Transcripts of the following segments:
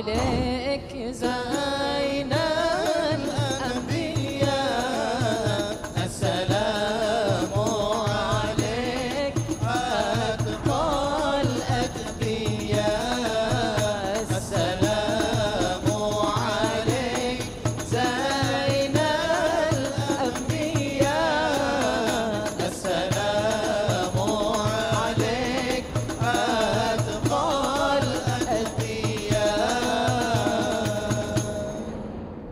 عليك زين الأنبياء السلام عليك أتقى الأتقياء السلام عليك زين الأنبياء السلام عليك أتقى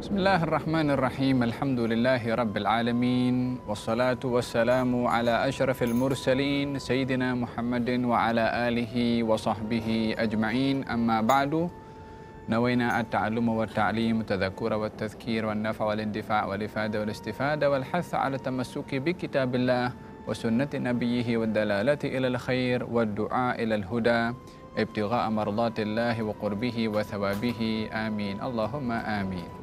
Bismillahirrahmanirrahim. Alhamdulillahi rabbil alamin. Wassalatu wassalamu ala asyrafil mursalin Sayyidina Muhammadin wa ala alihi wa sahbihi ajma'in. Amma ba'du. Nawaina at-ta'allum wa at-ta'lim, tadhakkura wa at-tadhkir wa an-nafa' wal intifa' wal ifada wal istifada wal hath 'ala tamassuki bi kitabillah wa sunnati nabiyhi wad dalalati ila al-khair wad du'a ila al-huda ibtigha'a mardatillahi wa qurbihi wa thawabihi. Amin. Allahumma amin.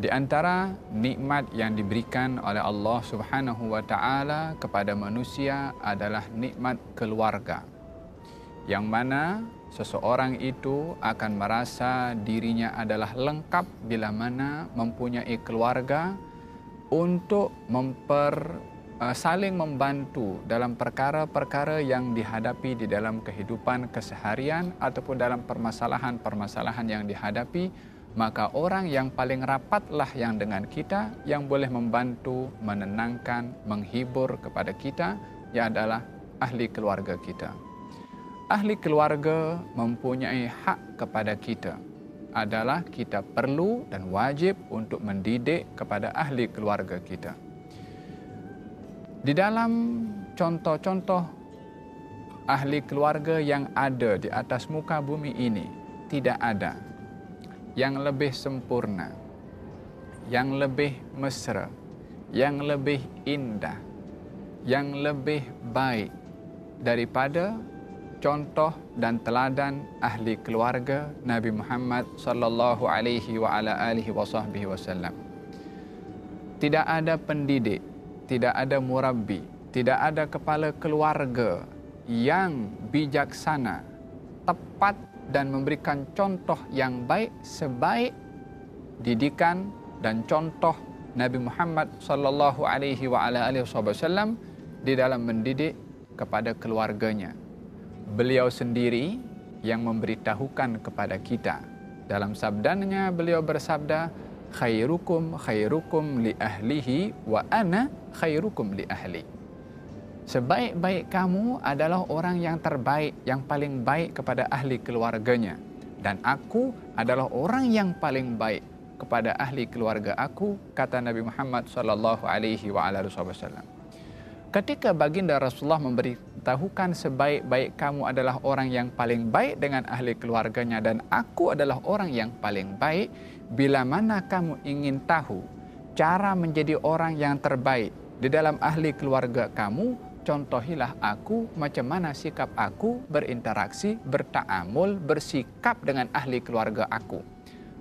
Di antara nikmat yang diberikan oleh Allah Subhanahu wa taala kepada manusia adalah nikmat keluarga. Yang mana seseorang itu akan merasa dirinya adalah lengkap bila mana mempunyai keluarga untuk saling membantu dalam perkara-perkara yang dihadapi di dalam kehidupan keseharian ataupun dalam permasalahan-permasalahan yang dihadapi. Maka orang yang paling rapatlah yang dengan kita, yang boleh membantu, menenangkan, menghibur kepada kita, ia adalah ahli keluarga kita. Ahli keluarga mempunyai hak kepada kita. Adalah kita perlu dan wajib untuk mendidik kepada ahli keluarga kita. Di dalam contoh-contoh ahli keluarga yang ada di atas muka bumi ini, tidak ada yang lebih sempurna, yang lebih mesra, yang lebih indah, yang lebih baik daripada contoh dan teladan ahli keluarga Nabi Muhammad sallallahu alaihi wa ala alihi wasallam. Tidak ada pendidik, tidak ada murabbi, tidak ada kepala keluarga yang bijaksana, tepat dan memberikan contoh yang baik sebaik didikan dan contoh Nabi Muhammad sallallahu alaihi wa ala alihi wasallam di dalam mendidik kepada keluarganya. Beliau sendiri yang memberitahukan kepada kita. Dalam sabdanya beliau bersabda, khairukum khairukum li ahlihi wa ana khairukum li ahli. Sebaik-baik kamu adalah orang yang terbaik, yang paling baik kepada ahli keluarganya. Dan aku adalah orang yang paling baik kepada ahli keluarga aku, kata Nabi Muhammad sallallahu alaihi wasallam. Ketika baginda Rasulullah memberitahukan sebaik-baik kamu adalah orang yang paling baik dengan ahli keluarganya dan aku adalah orang yang paling baik, bila mana kamu ingin tahu cara menjadi orang yang terbaik di dalam ahli keluarga kamu, contohilah aku macam mana sikap aku berinteraksi, bertaamul, bersikap dengan ahli keluarga aku.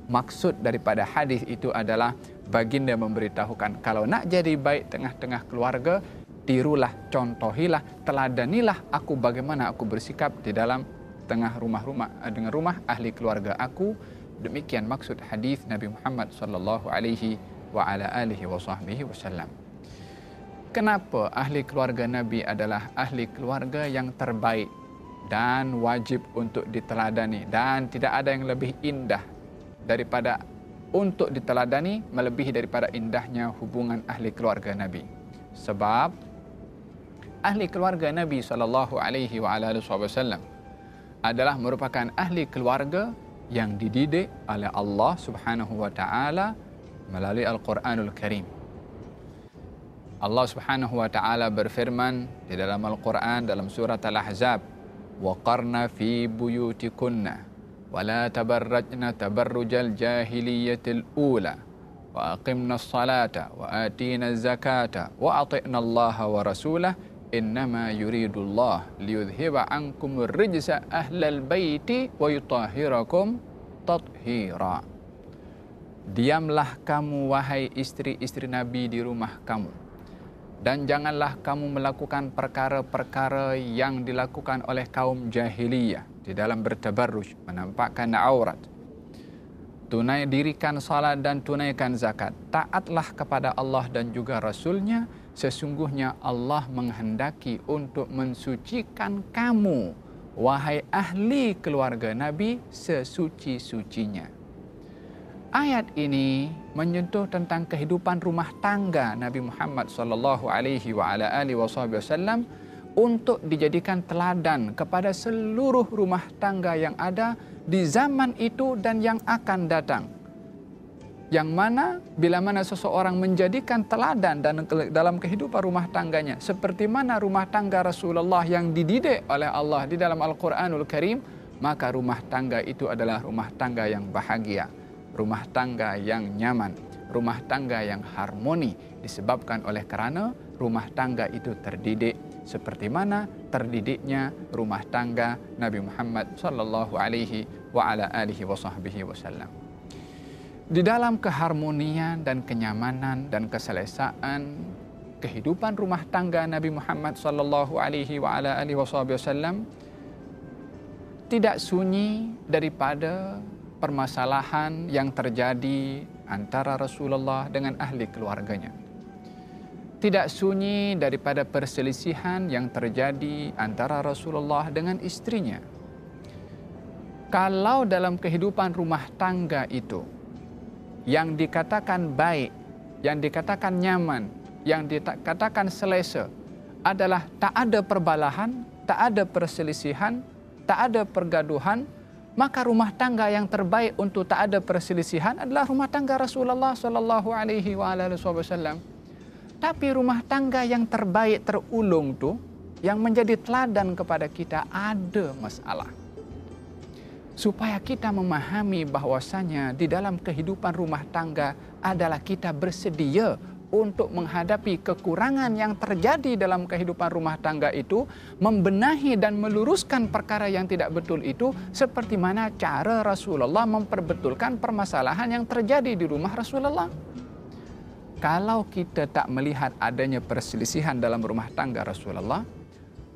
Maksud daripada hadis itu adalah baginda memberitahukan kalau nak jadi baik tengah-tengah keluarga, tirulah, contohilah, teladanilah aku bagaimana aku bersikap di dalam tengah rumah ahli keluarga aku. Demikian maksud hadis Nabi Muhammad sallallahu alaihi wa ala alihi wasallam. Kenapa ahli keluarga Nabi adalah ahli keluarga yang terbaik dan wajib untuk diteladani, dan tidak ada yang lebih indah daripada untuk diteladani melebihi daripada indahnya hubungan ahli keluarga Nabi. Sebab ahli keluarga Nabi sallallahu alaihi wasallam adalah merupakan ahli keluarga yang dididik oleh Allah Subhanahu wa taala melalui Al-Qur'anul Karim. Allah Subhanahu wa taala berfirman di dalam Al-Qur'an dalam surat Al-Ahzab, "Wa qarna fi buyutikunna wa la tabarrajna tabarrujal jahiliyatil ula wa aqimna as-salata wa atina az-zakata wa ati'na Allah wa rasulah innama yuridullah liyudhhiba 'ankum ar-rijsa ahlal baiti wa yutahhirakum tathira." Diamlah kamu wahai istri-istri Nabi di rumah kamu, dan janganlah kamu melakukan perkara-perkara yang dilakukan oleh kaum jahiliyah di dalam bertabarruj, menampakkan aurat, dirikan salat dan tunaikan zakat, taatlah kepada Allah dan juga Rasul-Nya, sesungguhnya Allah menghendaki untuk mensucikan kamu, wahai ahli keluarga Nabi, sesuci-sucinya. Ayat ini menyentuh tentang kehidupan rumah tangga Nabi Muhammad SAW untuk dijadikan teladan kepada seluruh rumah tangga yang ada di zaman itu dan yang akan datang. Yang mana bila mana seseorang menjadikan teladan dalam kehidupan rumah tangganya, seperti mana rumah tangga Rasulullah yang dididik oleh Allah di dalam Al-Quranul Karim, maka rumah tangga itu adalah rumah tangga yang bahagia, rumah tangga yang nyaman, rumah tangga yang harmoni, disebabkan oleh kerana rumah tangga itu terdidik seperti mana terdidiknya rumah tangga Nabi Muhammad sallallahu alaihi wa ala alihi wa sahbihi wasallam. Di dalam keharmonian dan kenyamanan dan keselesaan kehidupan rumah tangga Nabi Muhammad sallallahu alaihi wa ala alihi wa sahbihi wasallam, tidak sunyi daripada permasalahan yang terjadi antara Rasulullah dengan ahli keluarganya. Tidak sunyi daripada perselisihan yang terjadi antara Rasulullah dengan istrinya. Kalau dalam kehidupan rumah tangga itu yang dikatakan baik, yang dikatakan nyaman, yang dikatakan selesa adalah tak ada perbalahan, tak ada perselisihan, tak ada pergaduhan, maka rumah tangga yang terbaik untuk tak ada perselisihan adalah rumah tangga Rasulullah sallallahu alaihi wasallam. Tapi rumah tangga yang terbaik terulung tu, yang menjadi teladan kepada kita, ada masalah. Supaya kita memahami bahwasanya di dalam kehidupan rumah tangga adalah kita bersedia untuk menghadapi kekurangan yang terjadi dalam kehidupan rumah tangga itu, membenahi dan meluruskan perkara yang tidak betul itu, seperti mana cara Rasulullah memperbetulkan permasalahan yang terjadi di rumah Rasulullah. Kalau kita tak melihat adanya perselisihan dalam rumah tangga Rasulullah,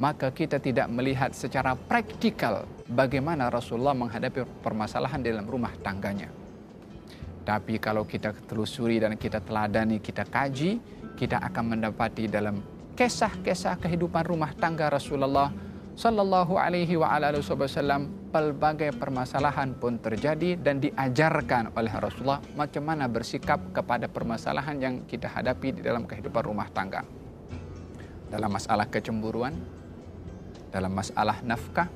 maka kita tidak melihat secara praktikal bagaimana Rasulullah menghadapi permasalahan dalam rumah tangganya. Tapi kalau kita telusuri dan kita teladani, kita kaji, kita akan mendapati dalam kisah-kisah kehidupan rumah tangga Rasulullah sallallahu alaihi wa ala alihi wasallam, pelbagai permasalahan pun terjadi dan diajarkan oleh Rasulullah macam mana bersikap kepada permasalahan yang kita hadapi di dalam kehidupan rumah tangga. Dalam masalah kecemburuan, dalam masalah nafkah,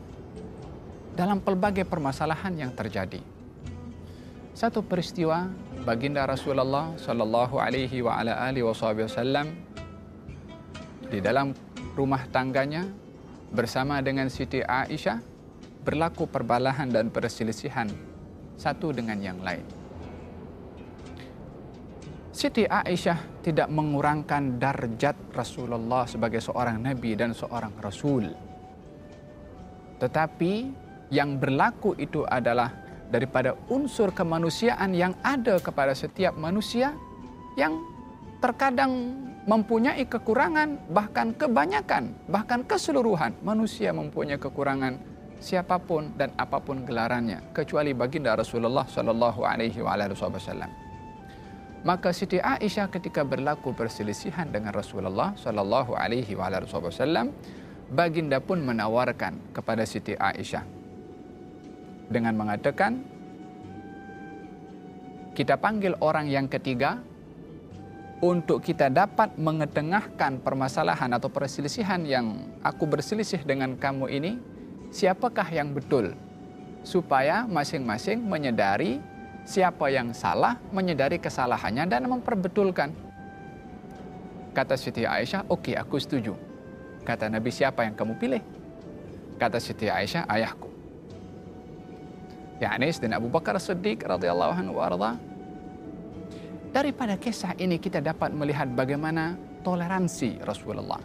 dalam pelbagai permasalahan yang terjadi. Satu peristiwa baginda Rasulullah sallallahu alaihi wa ala alihi wasallam di dalam rumah tangganya bersama dengan Siti Aisyah berlaku perbalahan dan perselisihan satu dengan yang lain. Siti Aisyah tidak mengurangkan darjat Rasulullah sebagai seorang nabi dan seorang rasul. Tetapi yang berlaku itu adalah daripada unsur kemanusiaan yang ada kepada setiap manusia yang terkadang mempunyai kekurangan, bahkan kebanyakan, bahkan keseluruhan manusia mempunyai kekurangan, siapapun dan apapun gelarannya, kecuali baginda Rasulullah sallallahu alaihi wasallam. Maka Siti Aisyah ketika berlaku perselisihan dengan Rasulullah sallallahu alaihi wasallam, baginda pun menawarkan kepada Siti Aisyah dengan mengatakan, kita panggil orang yang ketiga untuk kita dapat mengetengahkan permasalahan atau perselisihan yang aku berselisih dengan kamu ini, siapakah yang betul? Supaya masing-masing menyadari siapa yang salah, menyadari kesalahannya dan memperbetulkan. Kata Siti Aisyah, okey, aku setuju. Kata Nabi, siapa yang kamu pilih? Kata Siti Aisyah, ayahku. yakni Sayyidina Abu Bakar As-Siddiq radhiyallahu anhu warda. Daripada kisah ini kita dapat melihat bagaimana toleransi Rasulullah.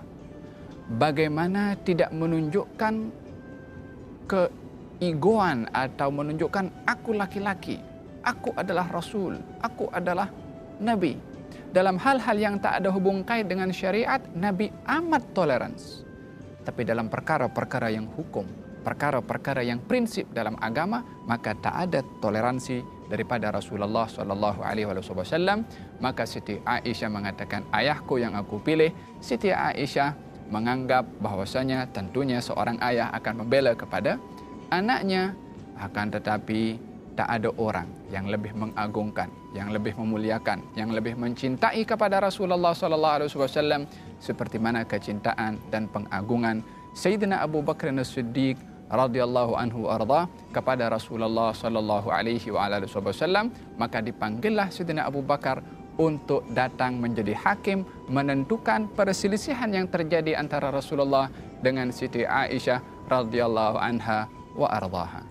Bagaimana tidak menunjukkan keegoan atau menunjukkan aku laki-laki, aku adalah Rasul, aku adalah Nabi. Dalam hal-hal yang tak ada hubung kait dengan syariat, Nabi amat tolerans. Tapi dalam perkara-perkara yang hukum, perkara-perkara yang prinsip dalam agama, maka tak ada toleransi daripada Rasulullah sallallahu alaihi wasallam. Maka Siti Aisyah mengatakan, ayahku yang aku pilih. Siti Aisyah menganggap bahwasanya tentunya seorang ayah akan membela kepada anaknya, akan tetapi tak ada orang yang lebih mengagungkan, yang lebih memuliakan, yang lebih mencintai kepada Rasulullah sallallahu alaihi wasallam seperti mana kecintaan dan pengagungan Sayyidina Abu Bakar As-Siddiq radhiyallahu anhu arda kepada Rasulullah sallallahu alaihi wasallam. Maka dipanggillah Sayyidina Abu Bakar untuk datang menjadi hakim, menentukan perselisihan yang terjadi antara Rasulullah dengan Siti Aisyah radhiyallahu anha wa ardaha.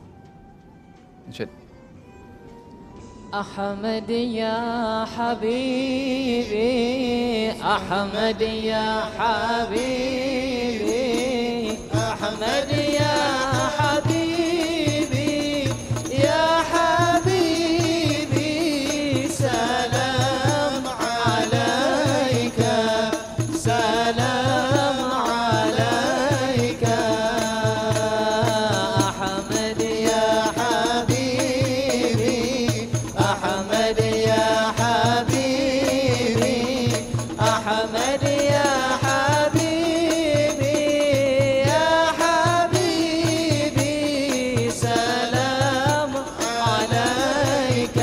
أحمد يا حبيبي أحمد يا حبيبي أحمد يا حبيبي يا حبيبي سلام عليك سلام عليك أحمد يا حبيبي أحمد يا حبيبي أحمد يا حبيبي يا حبيبي سلام عليك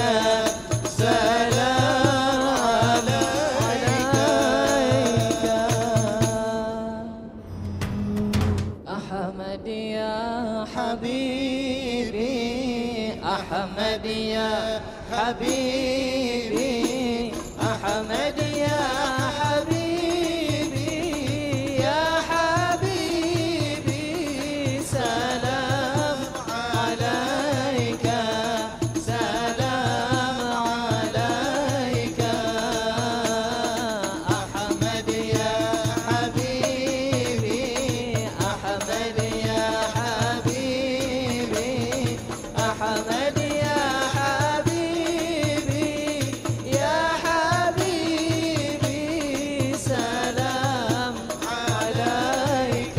سلام عليك أحمد يا حبيبي أحمد يا حبيبي أحمد يا حبيبي يا حبيبي سلام عليك سلام عليك أحمد يا حبيبي أحمد يا حبيبي أحمد يا حبيبي يا حبيبي سلام عليك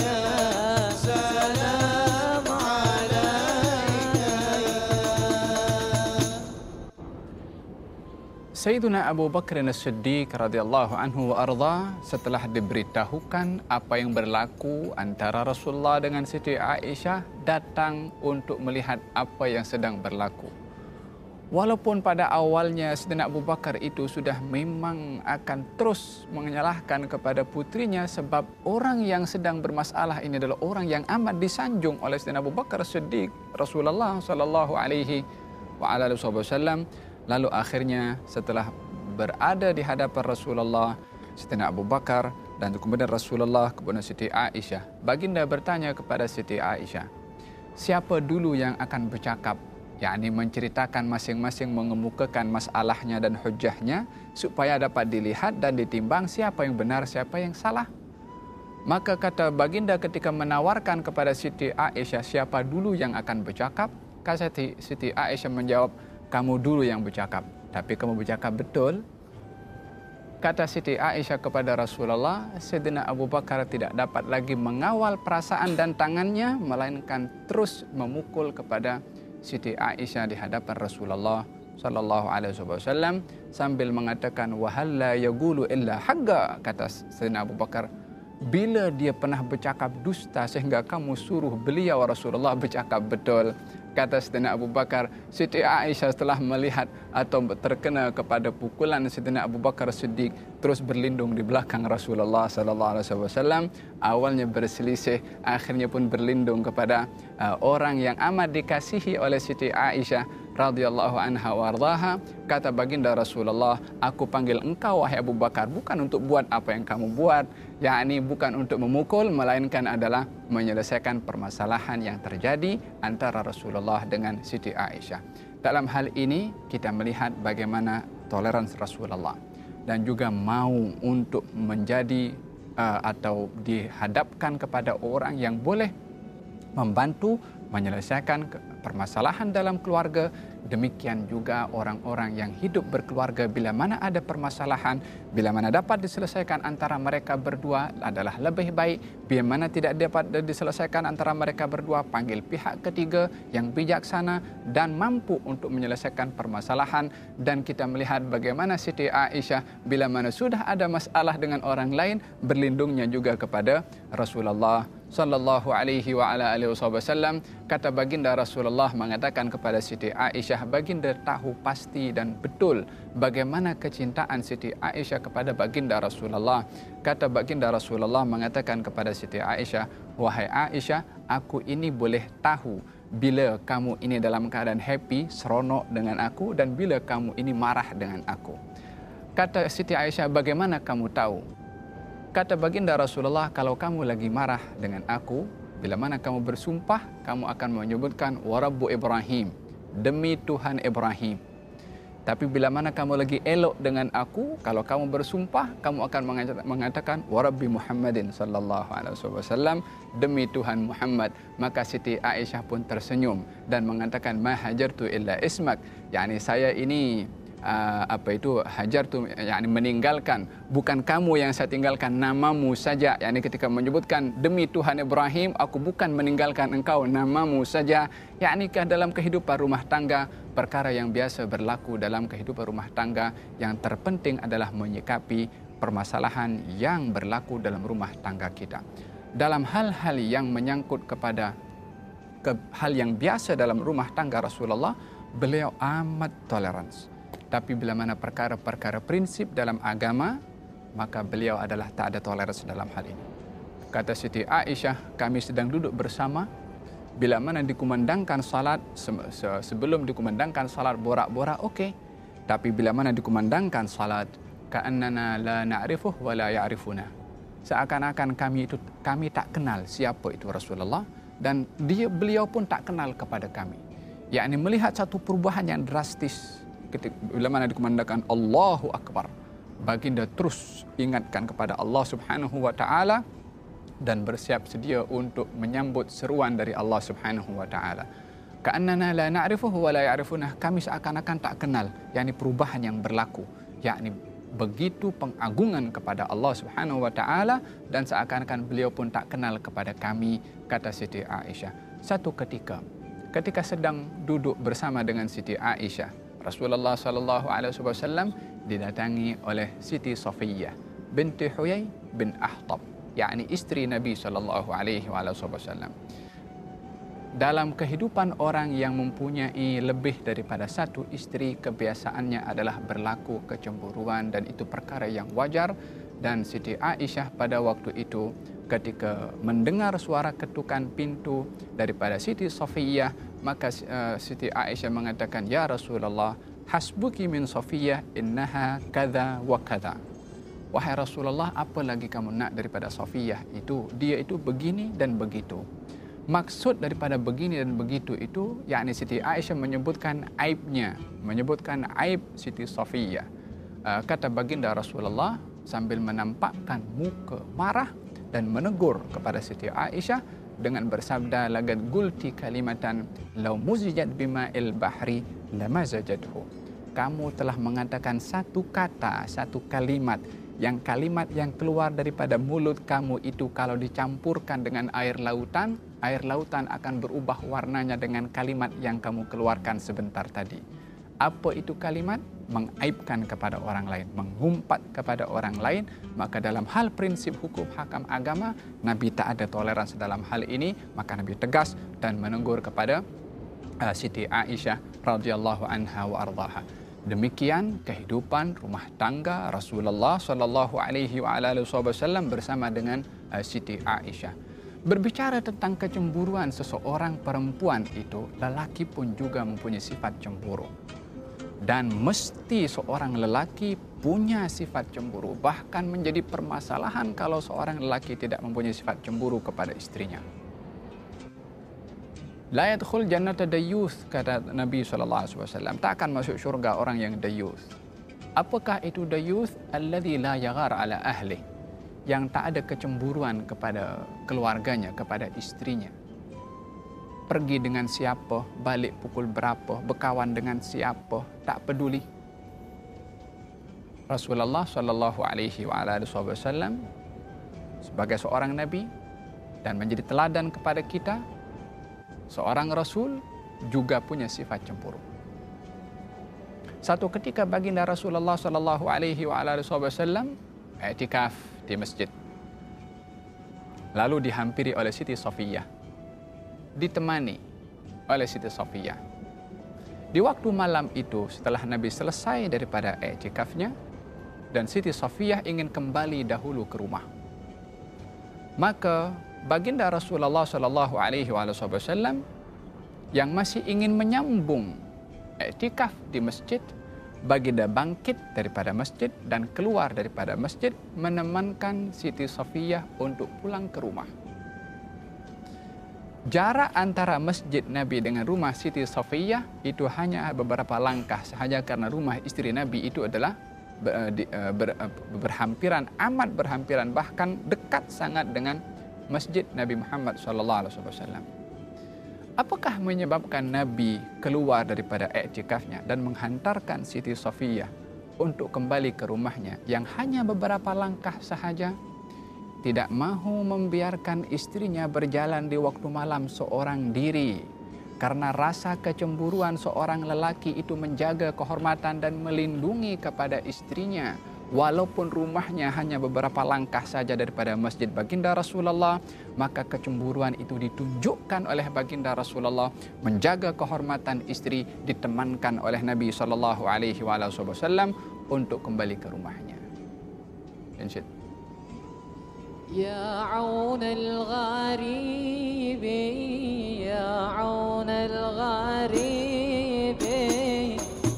سلام عليك Sayyiduna Abu Bakar As-Siddiq radhiyallahu anhu wa arda setelah diberitahukan apa yang berlaku antara Rasulullah dengan Siti Aisyah, datang untuk melihat apa yang sedang berlaku. Walaupun pada awalnya Sayyidina Abu Bakar itu sudah memang akan terus menyalahkan kepada putrinya, sebab orang yang sedang bermasalah ini adalah orang yang amat disanjung oleh Sayyidina Abu Bakar As-Siddiq Rasulullah sallallahu alaihi wasallam. Lalu akhirnya setelah berada di hadapan Rasulullah, Sayyidina Abu Bakar dan kemudian Rasulullah, kemudian Siti Aisyah, baginda bertanya kepada Siti Aisyah, siapa dulu yang akan bercakap, yakni menceritakan masing-masing, mengemukakan masalahnya dan hujahnya supaya dapat dilihat dan ditimbang siapa yang benar, siapa yang salah. Maka kata baginda ketika menawarkan kepada Siti Aisyah siapa dulu yang akan bercakap, kata Siti Aisyah menjawab, kamu dulu yang bercakap. Tapi kamu bercakap betul? Kata Siti Aisyah kepada Rasulullah, Sayyidina Abu Bakar tidak dapat lagi mengawal perasaan dan tangannya, melainkan terus memukul kepada Siti Aisyah di hadapan Rasulullah sallallahu alaihi wasallam sambil mengatakan, wahalla yaqulu illa haqqa. Kata Sayyidina Abu Bakar, bila dia pernah bercakap dusta sehingga kamu suruh beliau Rasulullah bercakap betul? Kata Sayyidina Abu Bakar, Siti Aisyah setelah melihat atau terkena kepada pukulan Sayyidina Abu Bakar Siddiq, terus berlindung di belakang Rasulullah sallallahu alaihi wasallam. Awalnya berselisih, akhirnya pun berlindung kepada orang yang amat dikasihi oleh Siti Aisyah radhiyallahu anha wardaha. Kata baginda Rasulullah, aku panggil engkau wahai Abu Bakar bukan untuk buat apa yang kamu buat, yakni bukan untuk memukul, melainkan adalah menyelesaikan permasalahan yang terjadi antara Rasulullah dengan Siti Aisyah. Dalam hal ini kita melihat bagaimana toleransi Rasulullah dan juga mau untuk menjadi atau dihadapkan kepada orang yang boleh membantu menyelesaikan permasalahan dalam keluarga. Demikian juga orang-orang yang hidup berkeluarga, bila mana ada permasalahan, bila mana dapat diselesaikan antara mereka berdua adalah lebih baik. Bila mana tidak dapat diselesaikan antara mereka berdua, panggil pihak ketiga yang bijaksana dan mampu untuk menyelesaikan permasalahan. Dan kita melihat bagaimana Siti Aisyah bila mana sudah ada masalah dengan orang lain, berlindungnya juga kepada Rasulullah sallallahu alaihi wa ala alihi wasallam. Kata baginda Rasulullah mengatakan kepada Siti Aisyah, baginda tahu pasti dan betul bagaimana kecintaan Siti Aisyah kepada baginda Rasulullah. Kata baginda Rasulullah mengatakan kepada Siti Aisyah, wahai Aisyah, aku ini boleh tahu bila kamu ini dalam keadaan happy, seronok dengan aku, dan bila kamu ini marah dengan aku. Kata Siti Aisyah, bagaimana kamu tahu? Kata baginda Rasulullah, kalau kamu lagi marah dengan aku, bila mana kamu bersumpah, kamu akan menyebutkan warabbu Ibrahim, demi Tuhan Ibrahim. Tapi bila mana kamu lagi elok dengan aku, kalau kamu bersumpah, kamu akan mengatakan warabbi Muhammadin sallallahu alaihi wasallam, demi Tuhan Muhammad. Maka Siti Aisyah pun tersenyum dan mengatakan ma hajartu illa ismak, yakni saya ini hajar tu, yakni meninggalkan, bukan kamu yang saya tinggalkan, namamu saja. Yakni ketika menyebutkan demi Tuhan Ibrahim, aku bukan meninggalkan engkau, namamu saja. Yakni dalam kehidupan rumah tangga, perkara yang biasa berlaku dalam kehidupan rumah tangga, yang terpenting adalah menyikapi permasalahan yang berlaku dalam rumah tangga kita. Dalam hal-hal yang menyangkut kepada hal yang biasa dalam rumah tangga Rasulullah, beliau amat toleransi. Tapi bila mana perkara-perkara prinsip dalam agama, maka beliau adalah tak ada toleransi dalam hal ini. Kata Siti Aisyah, kami sedang duduk bersama, bila mana dikumandangkan salat, sebelum dikumandangkan salat borak-borak, okey. Tapi bila mana dikumandangkan salat, ka'annana la na'rifuh wa la ya'rifuna. Seakan-akan kami tak kenal siapa itu Rasulullah, dan beliau pun tak kenal kepada kami. Yakni melihat satu perubahan yang drastis. Bila mana dikumandangkan Allahu Akbar, baginda terus ingatkan kepada Allah Subhanahu wa taala dan bersiap sedia untuk menyambut seruan dari Allah Subhanahu wa taala. Ka'annana la na'rifuhu wa la ya'rifuna, kami seakan-akan tak kenal, yakni perubahan yang berlaku, yakni begitu pengagungan kepada Allah Subhanahu wa taala, dan seakan-akan beliau pun tak kenal kepada kami. Kata Siti Aisyah, satu ketika sedang duduk bersama dengan Siti Aisyah, Rasulullah sallallahu alaihi wasallam didatangi oleh Siti Safiyah binti Huyai bin Akhtab, yakni istri Nabi sallallahu alaihi wasallam. Dalam kehidupan orang yang mempunyai lebih daripada satu istri, kebiasaannya adalah berlaku kecemburuan, dan itu perkara yang wajar. Dan Siti Aisyah pada waktu itu ketika mendengar suara ketukan pintu daripada Siti Safiyah, maka Siti Aisyah mengatakan, ya Rasulullah, hasbuki min Safiyah, innaha kadha wa kadha. Wahai Rasulullah, apa lagi kamu nak daripada Safiyah itu? Dia itu begini dan begitu. Maksud daripada begini dan begitu itu, yakni Siti Aisyah menyebutkan aibnya, menyebutkan aib Siti Safiyah. Kata baginda Rasulullah sambil menampakkan muka marah dan menegur kepada Siti Aisyah dengan bersabda, laqad qulti kalimatan law muzijat bima'il bahri lamazajathu. Kamu telah mengatakan satu kata, satu kalimat yang keluar daripada mulut kamu itu kalau dicampurkan dengan air lautan akan berubah warnanya dengan kalimat yang kamu keluarkan sebentar tadi. Apa itu kalimat? Mengaibkan kepada orang lain, mengumpat kepada orang lain. Maka dalam hal prinsip hukum hakam agama, Nabi tak ada toleransi dalam hal ini. Maka Nabi tegas dan menegur kepada Siti Aisyah radhiyallahu anha wa ardhaha. Demikian kehidupan rumah tangga Rasulullah sallallahu alaihi wasallam bersama dengan Siti Aisyah. Berbicara tentang kecemburuan seseorang perempuan itu, lelaki pun juga mempunyai sifat cemburu. Dan mesti seorang lelaki punya sifat cemburu. Bahkan menjadi permasalahan kalau seorang lelaki tidak mempunyai sifat cemburu kepada istrinya. La yadkhul jannata dayyuth, kata Nabi SAW. Tak akan masuk syurga orang yang dayyuth. Apakah itu dayyuth? Alladhi la yaghar ala ahli, yang tak ada kecemburuan kepada keluarganya, kepada istrinya. pergi dengan siapa, balik pukul berapa, berkawan dengan siapa, tak peduli. Rasulullah sallallahu alaihi wasallam sebagai seorang nabi dan menjadi teladan kepada kita, seorang rasul juga punya sifat cemburu. Satu ketika baginda Rasulullah sallallahu alaihi wasallam i'tikaf di masjid. Lalu dihampiri oleh Siti Safiyah, ditemani oleh Siti Safiyah. Di waktu malam itu, setelah Nabi selesai daripada i'tikafnya dan Siti Safiyah ingin kembali dahulu ke rumah, maka baginda Rasulullah sallallahu alaihi wasallam yang masih ingin menyambung i'tikaf di masjid, baginda bangkit daripada masjid dan keluar daripada masjid menemankan Siti Safiyah untuk pulang ke rumah. Jarak antara masjid Nabi dengan rumah Siti Safiyah itu hanya beberapa langkah sahaja, karena rumah istri Nabi itu adalah berhampiran, amat berhampiran, bahkan dekat sangat dengan masjid Nabi Muhammad SAW. Apakah menyebabkan Nabi keluar daripada i'tikafnya dan menghantarkan Siti Safiyah untuk kembali ke rumahnya yang hanya beberapa langkah sahaja? Tidak mahu membiarkan istrinya berjalan di waktu malam seorang diri, karena rasa kecemburuan seorang lelaki itu menjaga kehormatan dan melindungi kepada istrinya. Walaupun rumahnya hanya beberapa langkah saja daripada masjid baginda Rasulullah, maka kecemburuan itu ditunjukkan oleh baginda Rasulullah menjaga kehormatan istri, ditemankan oleh Nabi SAW untuk kembali ke rumahnya. Insyid. يا عون الغريب يا عون الغريب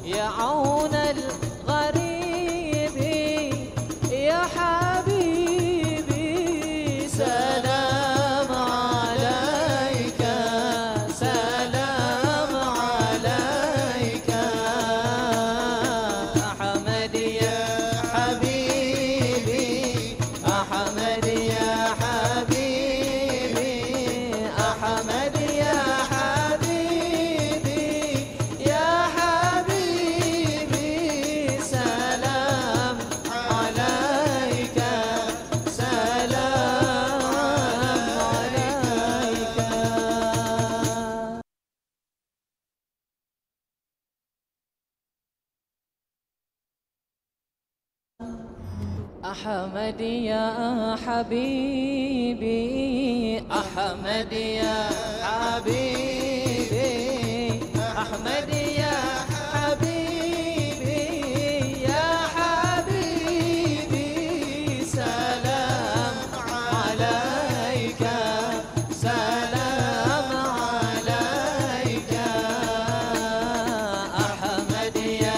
يا عون الغريب يا حبيبي سلام عليك سلام عليك أحمد يا حبيبي أحمد أحمد يا حبيبي أحمد يا حبيبي أحمد يا حبيبي يا حبيبي سلام عليك سلام عليك أحمد يا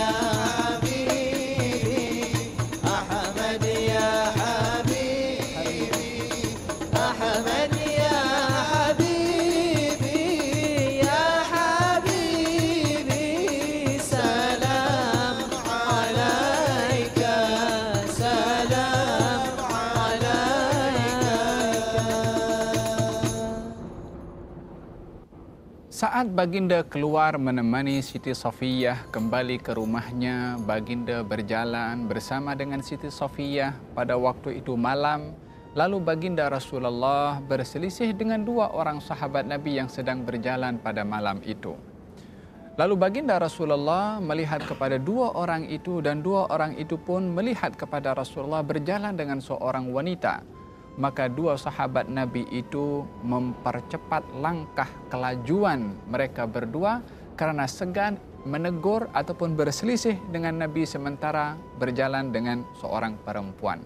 Saat baginda keluar menemani Siti Safiyah kembali ke rumahnya, baginda berjalan bersama dengan Siti Safiyah pada waktu itu malam. Lalu baginda Rasulullah berselisih dengan dua orang sahabat Nabi yang sedang berjalan pada malam itu. Lalu baginda Rasulullah melihat kepada dua orang itu dan dua orang itu pun melihat kepada Rasulullah berjalan dengan seorang wanita. Maka dua sahabat Nabi itu mempercepat langkah kelajuan mereka berdua karena segan menegur ataupun berselisih dengan Nabi sementara berjalan dengan seorang perempuan.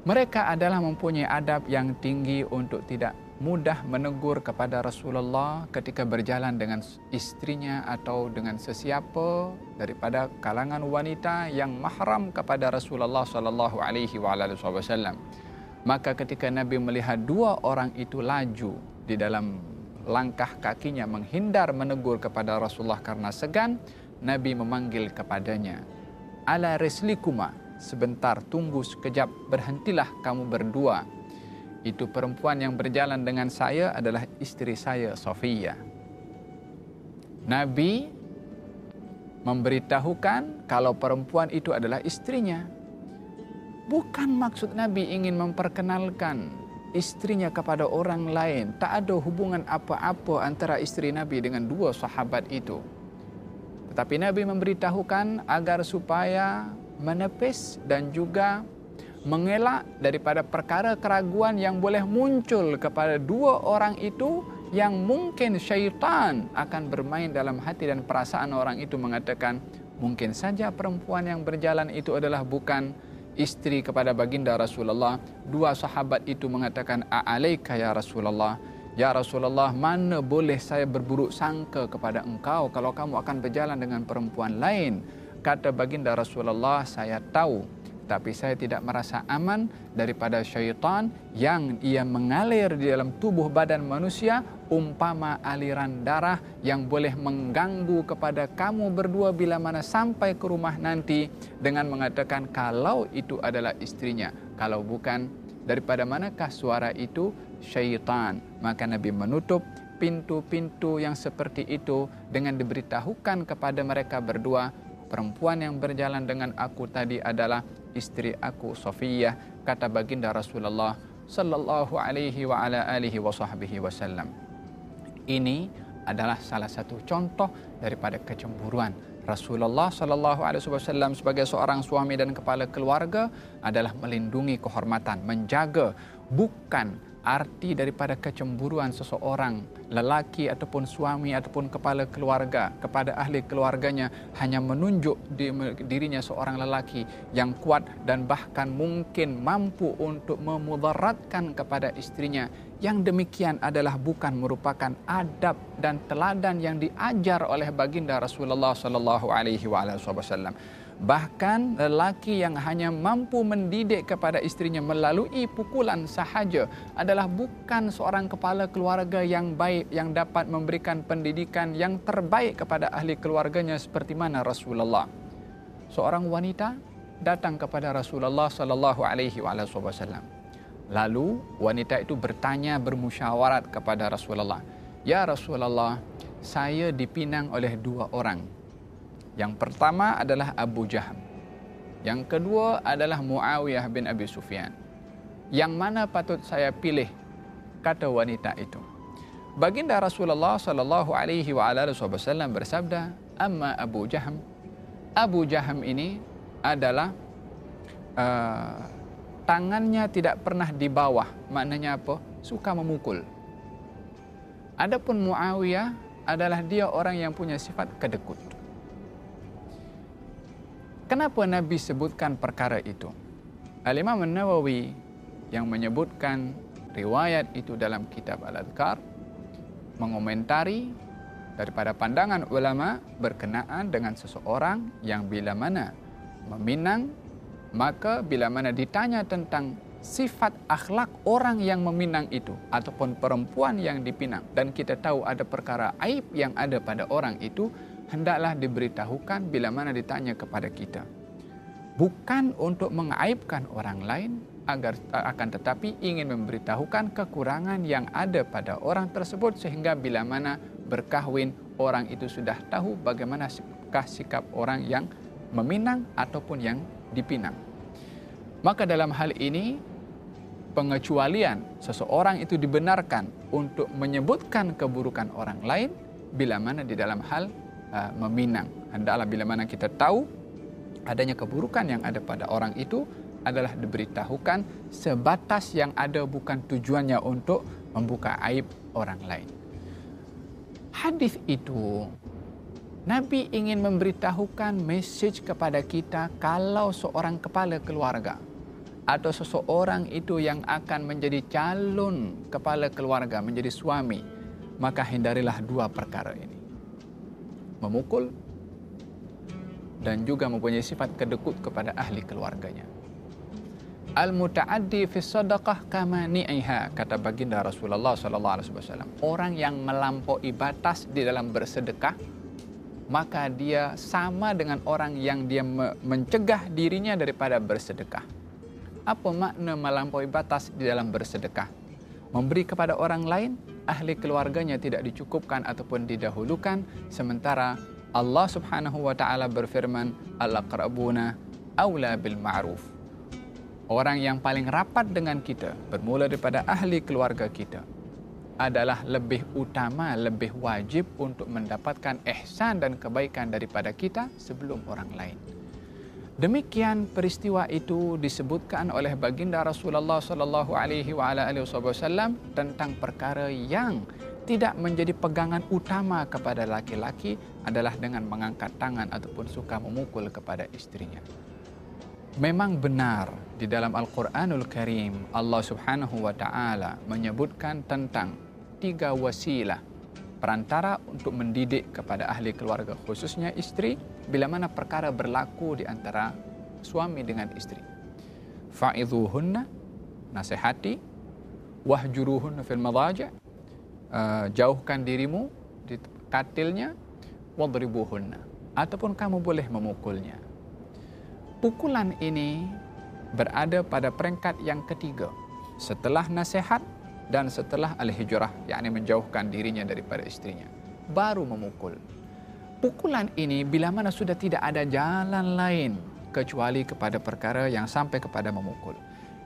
Mereka adalah mempunyai adab yang tinggi untuk tidak mudah menegur kepada Rasulullah ketika berjalan dengan istrinya atau dengan sesiapa daripada kalangan wanita yang mahram kepada Rasulullah SAW. Maka ketika Nabi melihat dua orang itu laju di dalam langkah kakinya menghindar menegur kepada Rasulullah karena segan, Nabi memanggil kepadanya, "Ala rislikuma, sebentar, tunggu sekejap, berhentilah kamu berdua. Itu perempuan yang berjalan dengan saya adalah istri saya, Safiyah. Nabi memberitahukan kalau perempuan itu adalah istrinya. Bukan maksud Nabi ingin memperkenalkan istrinya kepada orang lain. Tak ada hubungan apa-apa antara istri Nabi dengan dua sahabat itu. Tetapi Nabi memberitahukan agar supaya menepis dan juga mengelak daripada perkara keraguan yang boleh muncul kepada dua orang itu, yang mungkin syaitan akan bermain dalam hati dan perasaan orang itu mengatakan, mungkin saja perempuan yang berjalan itu adalah bukan istri kepada baginda Rasulullah. Dua sahabat itu mengatakan, "A'alaika ya Rasulullah." Ya Rasulullah, mana boleh saya berburuk sangka kepada engkau kalau kamu akan berjalan dengan perempuan lain. Kata baginda Rasulullah, saya tahu, tapi saya tidak merasa aman daripada syaitan yang ia mengalir di dalam tubuh badan manusia umpama aliran darah yang boleh mengganggu kepada kamu berdua bila mana sampai ke rumah nanti dengan mengatakan kalau itu adalah istrinya. Kalau bukan, daripada manakah suara itu? Syaitan. Maka Nabi menutup pintu-pintu yang seperti itu dengan diberitahukan kepada mereka berdua, perempuan yang berjalan dengan aku tadi adalah istri aku, Safiyah, kata baginda Rasulullah sallallahu alaihi wa ala alihi wa sahbihi wasallam. Ini adalah salah satu contoh daripada kecemburuan. Rasulullah sallallahu alaihi wasallam sebagai seorang suami dan kepala keluarga adalah melindungi kehormatan, menjaga, bukan arti daripada kecemburuan seseorang lelaki ataupun suami ataupun kepala keluarga kepada ahli keluarganya hanya menunjuk dirinya seorang lelaki yang kuat dan bahkan mungkin mampu untuk memudaratkan kepada istrinya. Yang demikian adalah bukan merupakan adab dan teladan yang diajar oleh baginda Rasulullah sallallahu alaihi wasallam. Bahkan lelaki yang hanya mampu mendidik kepada istrinya melalui pukulan sahaja adalah bukan seorang kepala keluarga yang baik, yang dapat memberikan pendidikan yang terbaik kepada ahli keluarganya seperti mana Rasulullah. Seorang wanita datang kepada Rasulullah sallallahu alaihi wasallam. Lalu wanita itu bertanya, bermusyawarat kepada Rasulullah, "Ya Rasulullah, saya dipinang oleh dua orang. Yang pertama adalah Abu Jaham. Yang kedua adalah Muawiyah bin Abi Sufyan. Yang mana patut saya pilih?" Kata wanita itu. Baginda Rasulullah sallallahu alaihi wasallam bersabda, "Amma Abu Jaham." Abu Jaham ini adalah tangannya tidak pernah di bawah. Maknanya apa? Suka memukul. Adapun Muawiyah adalah dia orang yang punya sifat kedekut. Kenapa Nabi sebutkan perkara itu? Al-Imam An-Nawawi yang menyebutkan riwayat itu dalam kitab Al-Adhkar mengomentari daripada pandangan ulama berkenaan dengan seseorang yang bila mana meminang, maka bila mana ditanya tentang sifat akhlak orang yang meminang itu ataupun perempuan yang dipinang dan kita tahu ada perkara aib yang ada pada orang itu, hendaklah diberitahukan bila mana ditanya kepada kita. Bukan untuk mengaibkan orang lain, akan tetapi ingin memberitahukan kekurangan yang ada pada orang tersebut sehingga bila mana berkahwin, orang itu sudah tahu bagaimana sikap orang yang meminang ataupun yang dipinang. Maka dalam hal ini, pengecualian seseorang itu dibenarkan untuk menyebutkan keburukan orang lain bila mana di dalam hal meminang. Hendaklah bila mana kita tahu adanya keburukan yang ada pada orang itu adalah diberitahukan sebatas yang ada, bukan tujuannya untuk membuka aib orang lain. Hadis itu Nabi ingin memberitahukan message kepada kita kalau seorang kepala keluarga atau seseorang itu yang akan menjadi calon kepala keluarga, menjadi suami, maka hindarilah dua perkara ini. Memukul dan juga mempunyai sifat kedekut kepada ahli keluarganya. Al-muta'addi fi sadaqah kama ni'iha, kata baginda Rasulullah sallallahu alaihi wasallam. Orang yang melampaui batas di dalam bersedekah, maka dia sama dengan orang yang dia mencegah dirinya daripada bersedekah. Apa makna melampaui batas di dalam bersedekah? Memberi kepada orang lain, ahli keluarganya tidak dicukupkan ataupun didahulukan, sementara Allah Subhanahu wa taala berfirman, al-aqrabuna aula bil ma'ruf. Orang yang paling rapat dengan kita, bermula daripada ahli keluarga kita, adalah lebih utama, lebih wajib untuk mendapatkan ihsan dan kebaikan daripada kita sebelum orang lain. Demikian peristiwa itu disebutkan oleh baginda Rasulullah sallallahu alaihi wasallam tentang perkara yang tidak menjadi pegangan utama kepada laki-laki adalah dengan mengangkat tangan ataupun suka memukul kepada istrinya. Memang benar di dalam Al-Quranul Karim Allah Subhanahu wa taala menyebutkan tentang 3 wasilah perantara untuk mendidik kepada ahli keluarga, khususnya istri, bila mana perkara berlaku di antara suami dengan istri. Fa'idhuhunna, nasihati, wahjuruhunna fil madaji', jauhkan dirimu di katilnya, wadribuhunna, ataupun kamu boleh memukulnya. Pukulan ini berada pada peringkat yang ketiga setelah nasihat dan setelah al-hijrah, yakni menjauhkan dirinya daripada istrinya, baru memukul. Pukulan ini bila mana sudah tidak ada jalan lain kecuali kepada perkara yang sampai kepada memukul.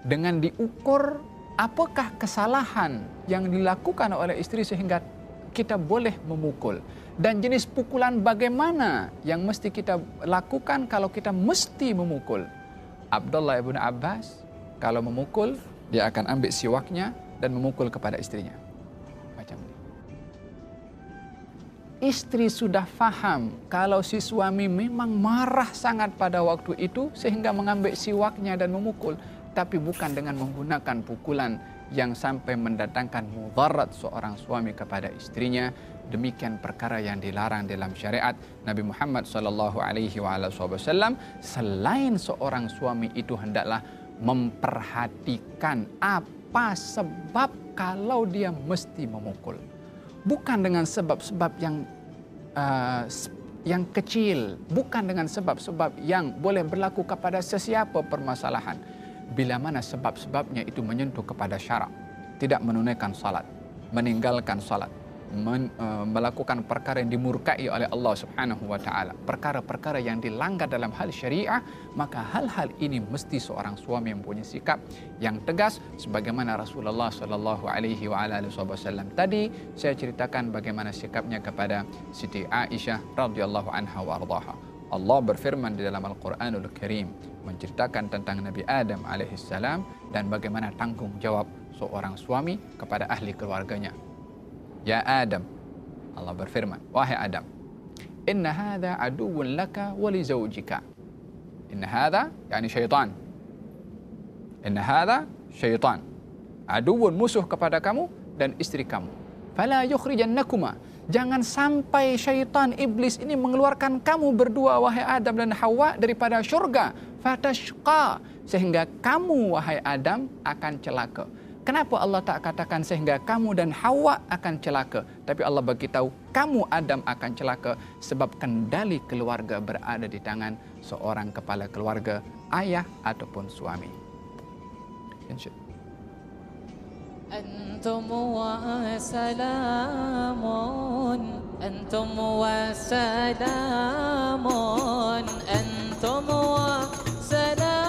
Dengan diukur apakah kesalahan yang dilakukan oleh istri sehingga kita boleh memukul. Dan jenis pukulan bagaimana yang mesti kita lakukan kalau kita mesti memukul. Abdullah ibn Abbas kalau memukul, dia akan ambil siwaknya dan memukul kepada istrinya. Macam ini. Istri sudah faham kalau si suami memang marah sangat pada waktu itu sehingga mengambil siwaknya dan memukul. Tapi bukan dengan menggunakan pukulan yang sampai mendatangkan mudarat seorang suami kepada istrinya. Demikian perkara yang dilarang dalam syariat Nabi Muhammad SAW. Selain seorang suami itu hendaklah memperhatikan apa sebab kalau dia mesti memukul. Bukan dengan sebab-sebab yang kecil, bukan dengan sebab-sebab yang boleh berlaku kepada sesiapa permasalahan. Bila mana sebab-sebabnya itu menyentuh kepada syarak, tidak menunaikan salat, meninggalkan salat, melakukan perkara yang dimurkai oleh Allah Subhanahu wa taala, perkara-perkara yang dilanggar dalam hal syariah, maka hal-hal ini mesti seorang suami mempunyai sikap yang tegas sebagaimana Rasulullah sallallahu alaihi wasallam tadi saya ceritakan bagaimana sikapnya kepada Siti Aisyah radhiyallahu anha wa ardhaha. Allah berfirman di dalam Al-Quranul Karim menceritakan tentang Nabi Adam alaihissalam dan bagaimana tanggung jawab seorang suami kepada ahli keluarganya. Ya Adam, Allah berfirman, wahai Adam, inna hadha aduwwun laka wa li zawjika. Inna hadha yani syaitan. Inna hadha syaitan. Aduwwun, musuh kepada kamu dan istri kamu. Fala yukhrijannakuma. Jangan sampai syaitan iblis ini mengeluarkan kamu berdua wahai Adam dan Hawa daripada syurga. Fatashqa, sehingga kamu wahai Adam akan celaka. Kenapa Allah tak katakan sehingga kamu dan Hawa akan celaka? Tapi Allah beritahu kamu Adam akan celaka sebab kendali keluarga berada di tangan seorang kepala keluarga, ayah ataupun suami. Insyaallah. أنتم وسلام أنتم وسلام أنتم وسلام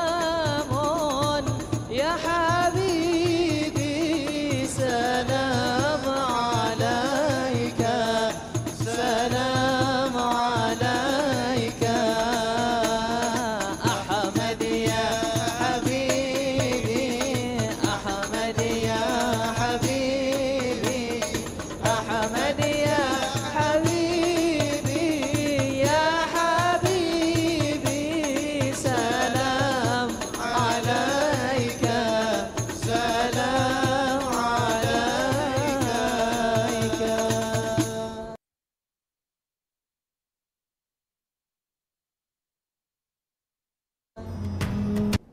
يا حبيبي سلام عليك سلام عليك أحمد يا حبيبي أحمد يا حبيبي أحمد يا حبيبي يا حبيبي سلام عليك سلام عليك.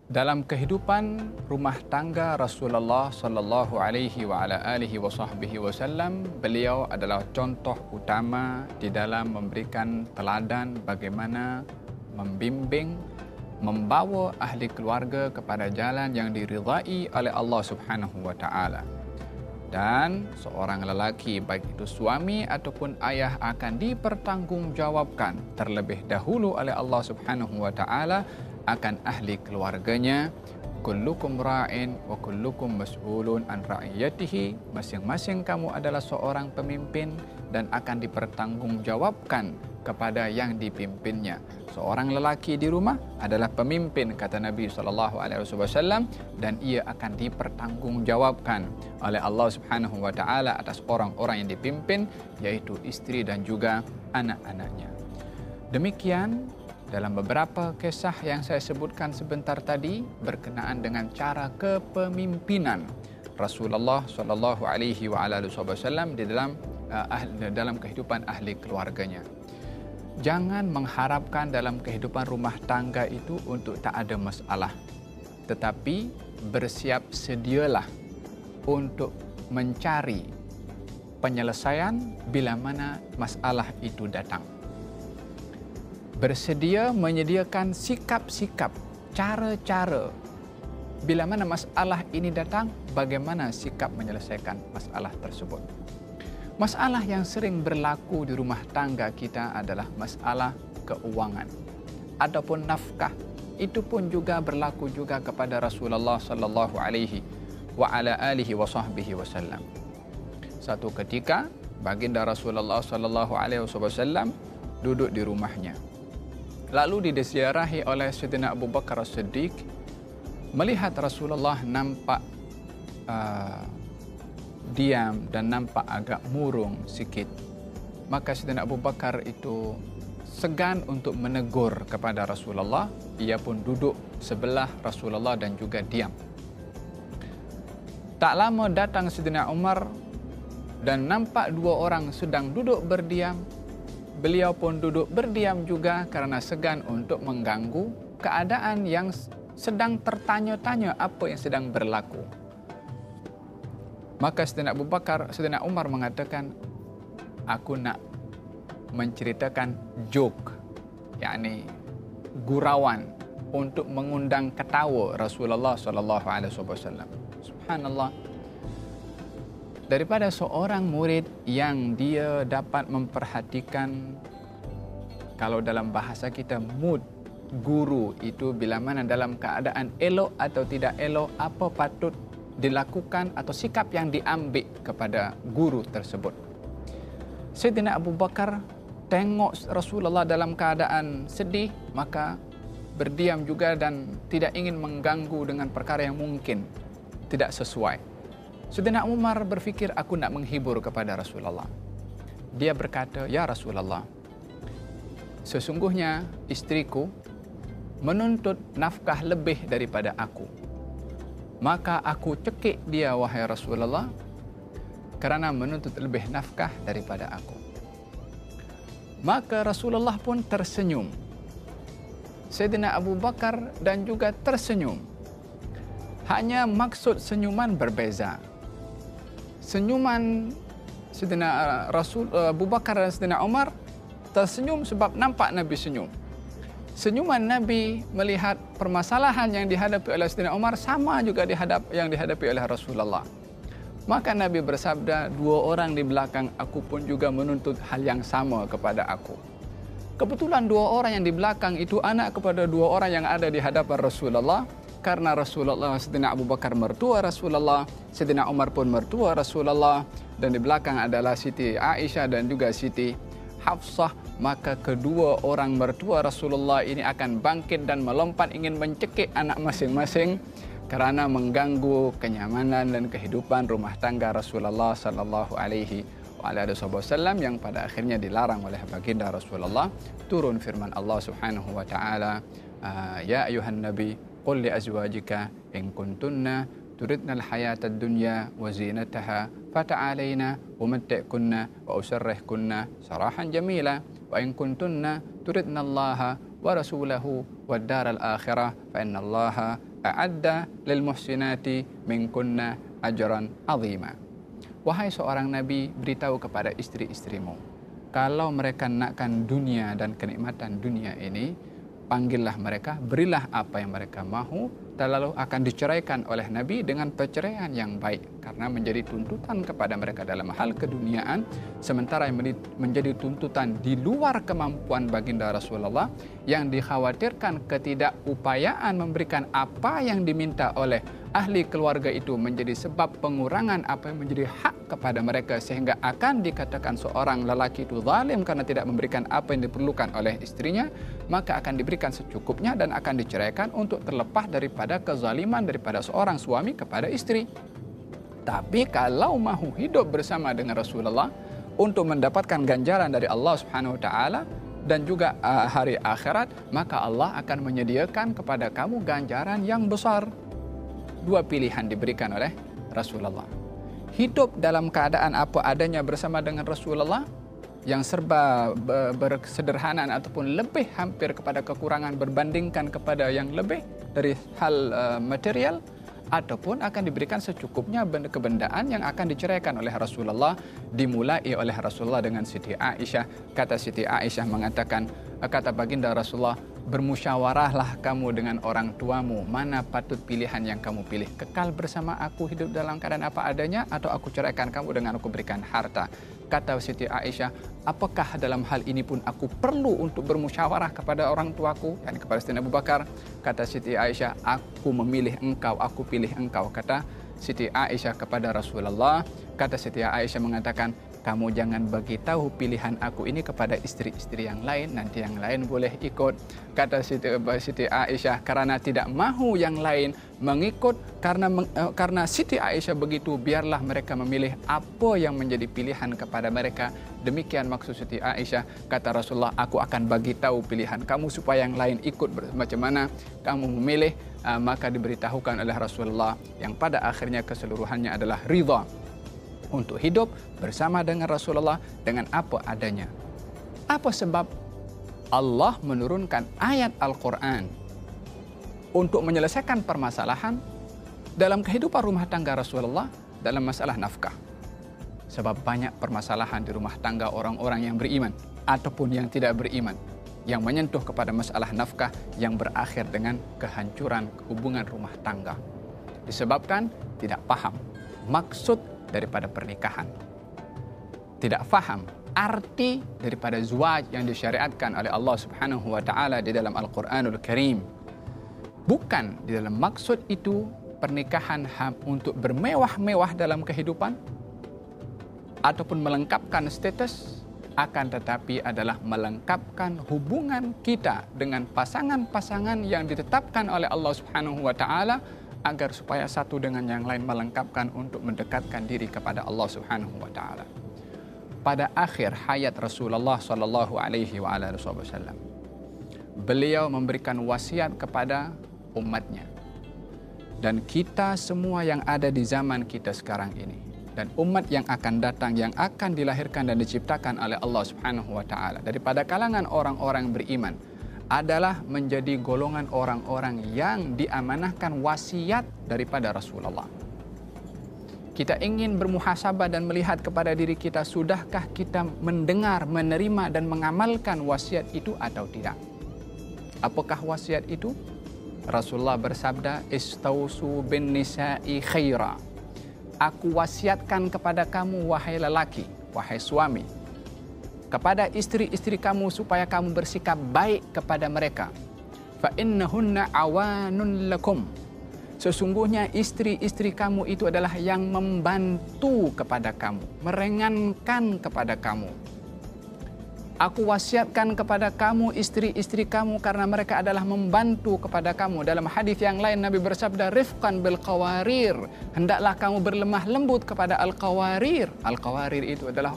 Dalam kehidupan rumah tangga Rasulullah sallallahu alaihi wa ala alihi wasallam, beliau adalah contoh utama di dalam memberikan teladan bagaimana membimbing membawa ahli keluarga kepada jalan yang diridai oleh Allah Subhanahu wa taala. Dan seorang lelaki, baik itu suami ataupun ayah, akan dipertanggungjawabkan terlebih dahulu oleh Allah Subhanahu wa taala akan ahli keluarganya. Kullukum ra'in wa kullukum mas'ulun an ra'iyatihi. Masing-masing kamu adalah seorang pemimpin dan akan dipertanggungjawabkan kepada yang dipimpinnya. Seorang lelaki di rumah adalah pemimpin, kata Nabi SAW, dan ia akan dipertanggungjawabkan oleh Allah Subhanahu wa taala atas orang-orang yang dipimpin, yaitu istri dan juga anak-anaknya. Demikian dalam beberapa kisah yang saya sebutkan sebentar tadi berkenaan dengan cara kepemimpinan Rasulullah SAW di dalam kehidupan ahli keluarganya. Jangan mengharapkan dalam kehidupan rumah tangga itu untuk tak ada masalah, tetapi bersiap sedialah untuk mencari penyelesaian bila mana masalah itu datang. Bersedia menyediakan sikap-sikap, cara-cara bila mana masalah ini datang, bagaimana sikap menyelesaikan masalah tersebut. Masalah yang sering berlaku di rumah tangga kita adalah masalah keuangan ataupun nafkah. Itu pun juga berlaku juga kepada Rasulullah sallallahu alaihi wasallam. Satu ketika baginda Rasulullah sallallahu alaihi wasallam duduk di rumahnya. Lalu diziarahi oleh Sayyidina Abu Bakar As-Siddiq. Melihat Rasulullah nampak diam dan nampak agak murung sikit, maka Sayyidina Abu Bakar itu segan untuk menegur kepada Rasulullah. Ia pun duduk sebelah Rasulullah dan juga diam. Tak lama datang Sayyidina Umar dan nampak dua orang sedang duduk berdiam. Beliau pun duduk berdiam juga karena segan untuk mengganggu keadaan yang sedang tertanya-tanya apa yang sedang berlaku. Maka Sayyidina Umar mengatakan, aku nak menceritakan joke, yakni gurauan untuk mengundang ketawa Rasulullah SAW. Subhanallah. Daripada seorang murid yang dia dapat memperhatikan, kalau dalam bahasa kita mood guru itu bila mana dalam keadaan elok atau tidak elok, apa patut dilakukan atau sikap yang diambil kepada guru tersebut. Sayyidina Abu Bakar tengok Rasulullah dalam keadaan sedih, maka berdiam juga dan tidak ingin mengganggu dengan perkara yang mungkin tidak sesuai. Sayyidina Umar berfikir, aku nak menghibur kepada Rasulullah. Dia berkata, ya Rasulullah, sesungguhnya istriku menuntut nafkah lebih daripada aku. Maka aku cekik dia, wahai Rasulullah, kerana menuntut lebih nafkah daripada aku. Maka Rasulullah pun tersenyum. Sayyidina Abu Bakar dan juga tersenyum. Hanya maksud senyuman berbeza. Senyuman Sayyidina Abu Bakar dan Sayyidina Umar tersenyum sebab nampak Nabi senyum. Senyuman Nabi melihat permasalahan yang dihadapi oleh Sayyidina Umar sama juga yang dihadapi oleh Rasulullah. Maka Nabi bersabda, dua orang di belakang aku pun juga menuntut hal yang sama kepada aku. Kebetulan dua orang yang di belakang itu anak kepada dua orang yang ada di hadapan Rasulullah. Karena Rasulullah, Sayyidina Abu Bakar mertua Rasulullah, Sayyidina Umar pun mertua Rasulullah, dan di belakang adalah Siti Aisyah dan juga Siti Hafsah. Maka kedua orang mertua Rasulullah ini akan bangkit dan melompat ingin mencekik anak masing-masing kerana mengganggu kenyamanan dan kehidupan rumah tangga Rasulullah sallallahu alaihi wasallam, yang pada akhirnya dilarang oleh baginda Rasulullah. Turun firman Allah Subhanahu wa taala, ya ayuhan nabi qul li azwajika in kuntunna turidna al-hayata ad-dunya wa zinataha fata'alaina umatti'kunna wa usarrihkunna sarahan jamila wa in kuntunna turidna Allaha wa rasulahu wad daral akhirah fa inna Allaha a'adda lil muhsinati minkunna ajran 'azima. Wahai seorang nabi, beritahu kepada istri-istrimu, kalau mereka nakkan dunia dan kenikmatan dunia ini, panggillah mereka, berilah apa yang mereka mahu, dan lalu akan diceraikan oleh Nabi dengan perceraian yang baik, karena menjadi tuntutan kepada mereka dalam hal keduniaan, sementara yang menjadi tuntutan di luar kemampuan baginda Rasulullah, yang dikhawatirkan ketidakupayaan memberikan apa yang diminta oleh ahli keluarga itu menjadi sebab pengurangan apa yang menjadi hak kepada mereka, sehingga akan dikatakan seorang lelaki itu zalim karena tidak memberikan apa yang diperlukan oleh istrinya, maka akan diberikan secukupnya dan akan diceraikan untuk terlepas daripada kezaliman daripada seorang suami kepada istri. Tapi kalau mahu hidup bersama dengan Rasulullah untuk mendapatkan ganjaran dari Allah Subhanahu wa taala dan juga hari akhirat, maka Allah akan menyediakan kepada kamu ganjaran yang besar. Dua pilihan diberikan oleh Rasulullah. Hidup dalam keadaan apa adanya bersama dengan Rasulullah, yang serba bersederhanaan ataupun lebih hampir kepada kekurangan berbandingkan kepada yang lebih dari hal material, ataupun akan diberikan secukupnya kebendaan yang akan diceraikan oleh Rasulullah, dimulai oleh Rasulullah dengan Siti Aisyah. Kata Siti Aisyah mengatakan, kata baginda Rasulullah, bermusyawarahlah kamu dengan orang tuamu, mana patut pilihan yang kamu pilih, kekal bersama aku hidup dalam keadaan apa adanya, atau aku ceraikan kamu dengan aku berikan harta. Kata Siti Aisyah, apakah dalam hal ini pun aku perlu untuk bermusyawarah kepada orang tuaku, yakni kepada Sayyidina Abu Bakar? Kata Siti Aisyah, aku memilih engkau, aku pilih engkau. Kata Siti Aisyah kepada Rasulullah, kata Siti Aisyah mengatakan, kamu jangan bagi tahu pilihan aku ini kepada istri-istri yang lain, nanti yang lain boleh ikut. Kata Siti Aisyah, karena tidak mahu yang lain mengikut, karena Siti Aisyah begitu, biarlah mereka memilih apa yang menjadi pilihan kepada mereka. Demikian maksud Siti Aisyah. Kata Rasulullah, aku akan bagi tahu pilihan kamu supaya yang lain ikut macam mana kamu memilih. Maka diberitahukan oleh Rasulullah, yang pada akhirnya keseluruhannya adalah ridha untuk hidup bersama dengan Rasulullah dengan apa adanya. Apa sebab Allah menurunkan ayat Al-Quran untuk menyelesaikan permasalahan dalam kehidupan rumah tangga Rasulullah dalam masalah nafkah? Sebab banyak permasalahan di rumah tangga orang-orang yang beriman ataupun yang tidak beriman yang menyentuh kepada masalah nafkah yang berakhir dengan kehancuran hubungan rumah tangga, disebabkan tidak paham maksud daripada pernikahan, tidak faham arti daripada zuwaj yang disyariatkan oleh Allah Subhanahu wa taala di dalam Al-Qur'anul Karim. Bukan di dalam maksud itu pernikahan untuk bermewah-mewah dalam kehidupan ataupun melengkapkan status, akan tetapi adalah melengkapkan hubungan kita dengan pasangan-pasangan yang ditetapkan oleh Allah Subhanahu wa taala, agar supaya satu dengan yang lain melengkapkan untuk mendekatkan diri kepada Allah Subhanahu wa taala. Pada akhir hayat Rasulullah sallallahu alaihi wasallam, beliau memberikan wasiat kepada umatnya, dan kita semua yang ada di zaman kita sekarang ini dan umat yang akan datang, yang akan dilahirkan dan diciptakan oleh Allah Subhanahu wa taala daripada kalangan orang-orang beriman, adalah menjadi golongan orang-orang yang diamanahkan wasiat daripada Rasulullah. Kita ingin bermuhasabah dan melihat kepada diri kita, sudahkah kita mendengar, menerima dan mengamalkan wasiat itu atau tidak? Apakah wasiat itu? Rasulullah bersabda, istausu bin nisa'i khaira. Aku wasiatkan kepada kamu, wahai lelaki, wahai suami, kepada istri-istri kamu supaya kamu bersikap baik kepada mereka. Fa innahunna awanun lakum. Sesungguhnya istri-istri kamu itu adalah yang membantu kepada kamu, meringankan kepada kamu. Aku wasiatkan kepada kamu istri-istri kamu karena mereka adalah membantu kepada kamu. Dalam hadis yang lain Nabi bersabda, rifqan bil qawarir. Hendaklah kamu berlemah lembut kepada al-qawarir. Al-qawarir itu adalah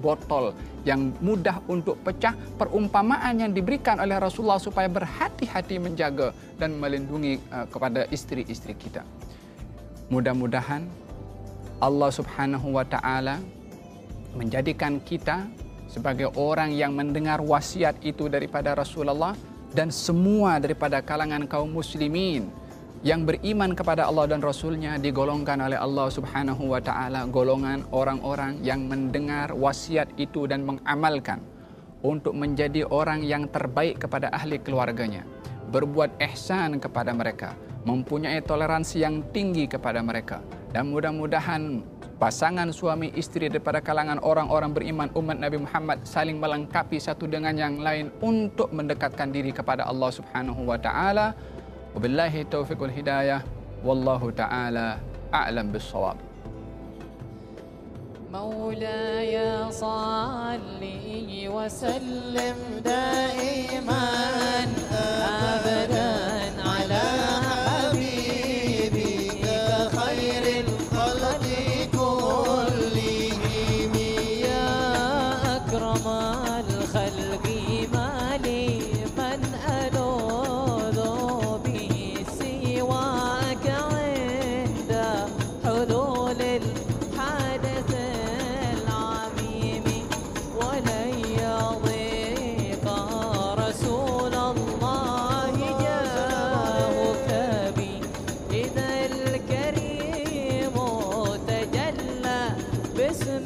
botol yang mudah untuk pecah. Perumpamaan yang diberikan oleh Rasulullah supaya berhati-hati menjaga dan melindungi kepada istri-istri kita. Mudah-mudahan Allah Subhanahu wa taala menjadikan kita sebagai orang yang mendengar wasiat itu daripada Rasulullah, dan semua daripada kalangan kaum muslimin yang beriman kepada Allah dan Rasulnya digolongkan oleh Allah Subhanahu wa ta'ala golongan orang-orang yang mendengar wasiat itu dan mengamalkan. untuk menjadi orang yang terbaik kepada ahli keluarganya, berbuat ihsan kepada mereka, mempunyai toleransi yang tinggi kepada mereka. Dan mudah-mudahan pasangan suami istri daripada kalangan orang-orang beriman umat Nabi Muhammad saling melengkapi satu dengan yang lain untuk mendekatkan diri kepada Allah Subhanahu wa taala. Wabillahi taufiq wal hidayah. Wallahu taala a'lam bis-shawab. مولاي صل وسلم دائما أبدا على حبيبك خير الخلق كلهم يا أكرم الخلق ما لي من ألوذ به سواك عند حلول الحادث باسم